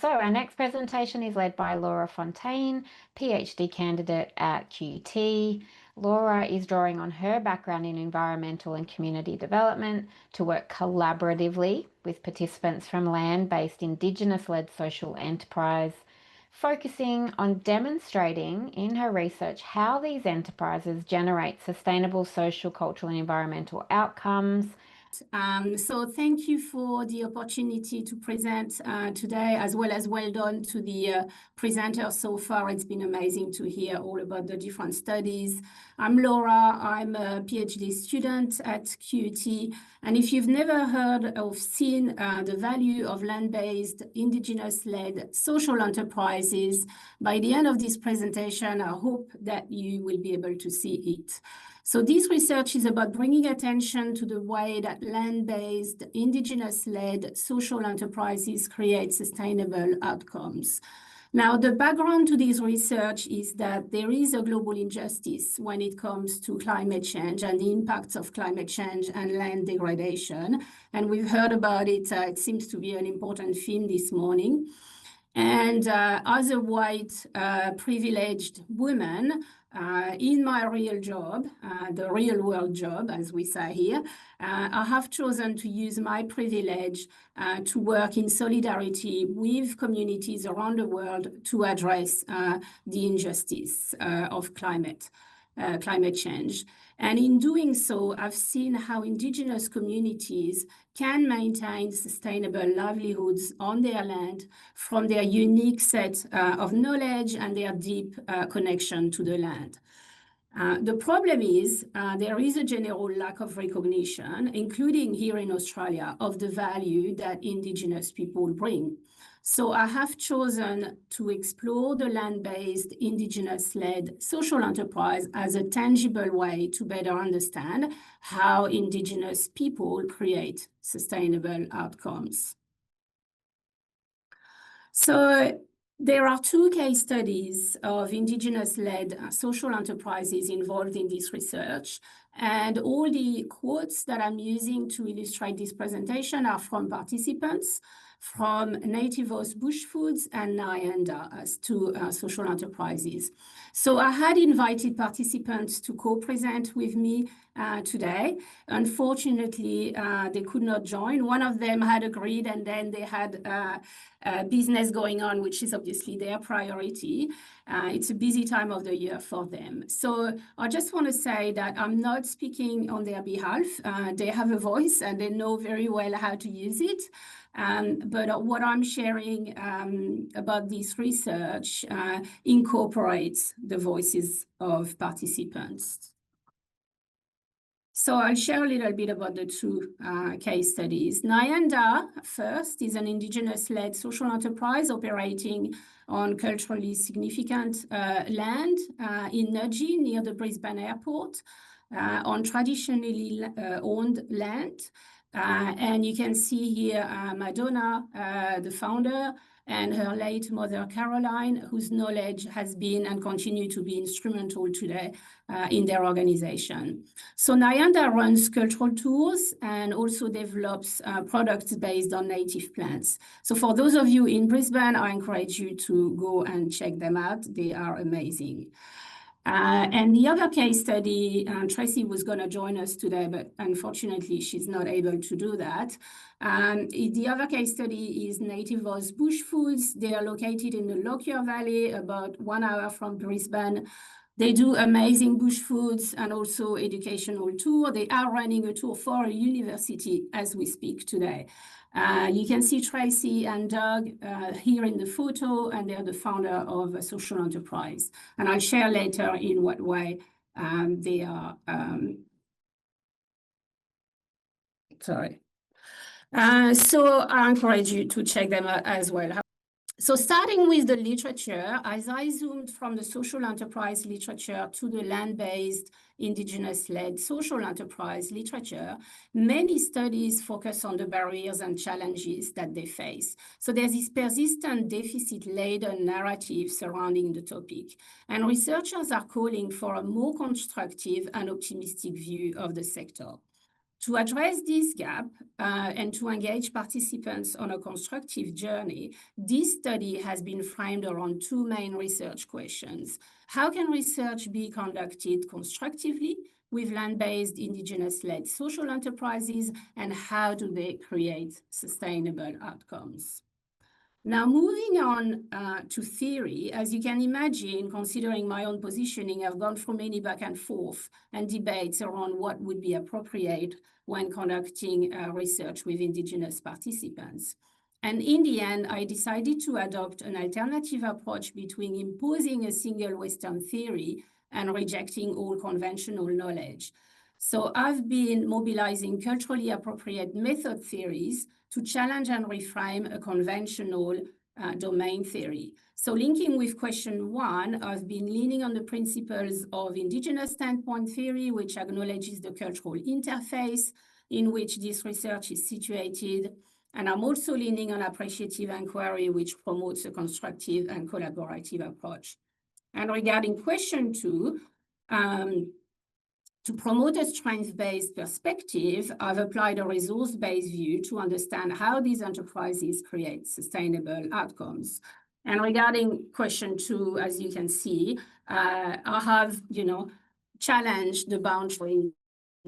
So our next presentation is led by Laura Fontaine, PhD candidate at QT. Laura is drawing on her background in environmental and community development to work collaboratively with participants from land-based Indigenous-led social enterprise, focusing on demonstrating in her research how these enterprises generate sustainable social, cultural, and environmental outcomes. So thank you for the opportunity to present today, as well done to the presenters so far. It's been amazing to hear all about the different studies. I'm Laura. I'm a PhD student at QUT. And if you've never heard or seen the value of land-based, Indigenous-led social enterprises, by the end of this presentation, I hope that you will be able to see it. So this research is about bringing attention to the way that land-based, Indigenous-led social enterprises create sustainable outcomes. Now, the background to this research is that there is a global injustice when it comes to climate change and the impacts of climate change and land degradation. And we've heard about it. It seems to be an important theme this morning. And as a white privileged woman, in my real job, the real world job, as we say here, I have chosen to use my privilege to work in solidarity with communities around the world to address the injustice of climate change. And in doing so, I've seen how Indigenous communities can maintain sustainable livelihoods on their land from their unique set of knowledge and their deep connection to the land. The problem is there is a general lack of recognition, including here in Australia, of the value that Indigenous people bring. So I have chosen to explore the land-based, Indigenous-led social enterprise as a tangible way to better understand how Indigenous people create sustainable outcomes. So there are two case studies of Indigenous-led social enterprises involved in this research. And all the quotes that I'm using to illustrate this presentation are from participants from Native Host Bush Foods and Nyanda as two social enterprises. So I had invited participants to co-present with me today. Unfortunately, they could not join. One of them had agreed, and then they had business going on, which is obviously their priority. It's a busy time of the year for them. So I just want to say that I'm not speaking on their behalf. They have a voice and they know very well how to use it. But what I'm sharing about this research incorporates the voices of participants. So I'll share a little bit about the two case studies. Nyanda, first, is an Indigenous-led social enterprise operating on culturally significant land in Nudgee, near the Brisbane airport, on traditionally owned land. And you can see here Madonna, the founder, and her late mother, Caroline, whose knowledge has been and continue to be instrumental today in their organization. So Nyanda runs cultural tours and also develops products based on native plants. So for those of you in Brisbane, I encourage you to go and check them out. They are amazing. And the other case study, Tracy was going to join us today, but unfortunately she's not able to do that. The other case study is Native Host Bush Foods. They are located in the Lockyer Valley, about 1 hour from Brisbane. They do amazing bush foods and also educational tour. They are running a tour for a university as we speak today. You can see Tracy and Doug here in the photo, and they're the founder of a social enterprise. And I'll share later in what way they are. Sorry. So I encourage you to check them out as well. So starting with the literature, as I zoomed from the social enterprise literature to the land-based, Indigenous-led social enterprise literature, many studies focus on the barriers and challenges that they face. So there's this persistent deficit-laden narrative surrounding the topic, and researchers are calling for a more constructive and optimistic view of the sector. To address this gap and to engage participants on a constructive journey, this study has been framed around two main research questions. How can research be conducted constructively with land-based Indigenous-led social enterprises, and how do they create sustainable outcomes? Now, moving on to theory, as you can imagine, considering my own positioning, I've gone through many back and forth and debates around what would be appropriate when conducting research with Indigenous participants. And in the end, I decided to adopt an alternative approach between imposing a single Western theory and rejecting all conventional knowledge. So I've been mobilizing culturally appropriate method theories to challenge and reframe a conventional domain theory. So linking with question one, I've been leaning on the principles of Indigenous standpoint theory, which acknowledges the cultural interface in which this research is situated. And I'm also leaning on appreciative inquiry, which promotes a constructive and collaborative approach. And regarding question two, to promote a strengths-based perspective, I've applied a resource-based view to understand how these enterprises create sustainable outcomes. And regarding question two, as you can see, I have, challenged the boundary